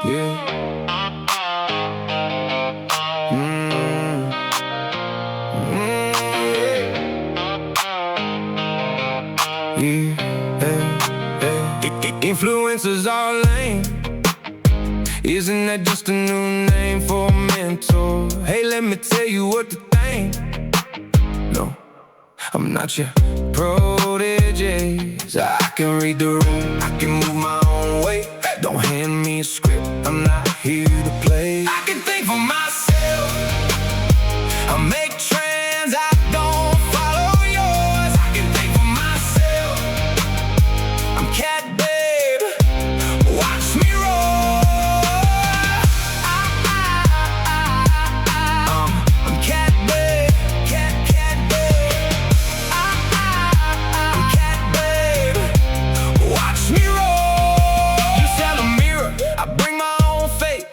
Yeah. Influencers are lame. Isn't that just a new name for a mentor? Hey, let me tell you what to think. No, I'm not your protege. I can read the room, I can move my own way. Don't hand me a script, I'm not here to play. I can think for myself, I make trends, I don't follow yours. I can think for myself, I'm cat babe, watch me roll. I'm cat babe, cat babe. I'm cat babe, watch me roll. You sell a mirror, I bring my own face.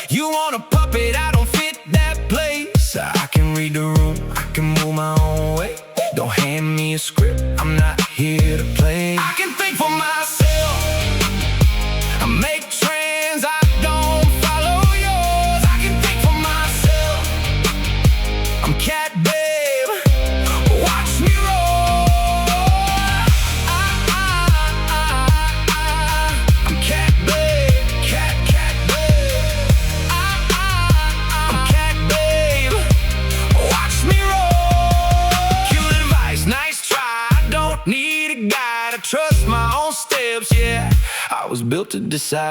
You want a puppet, I don't fit that place. I can read the room, I can move my own way. Don't hand me a script, I'm not here to play. I can think for myself, I make trends, I don't follow yours. I can think for myself, I'm cat babe, watch me roll. I'm cat babe, cat babe. I'm cat babe, watch me roll. Cute advice, nice try, I don't need a guide. I trust my own steps, yeah, I was built to decide.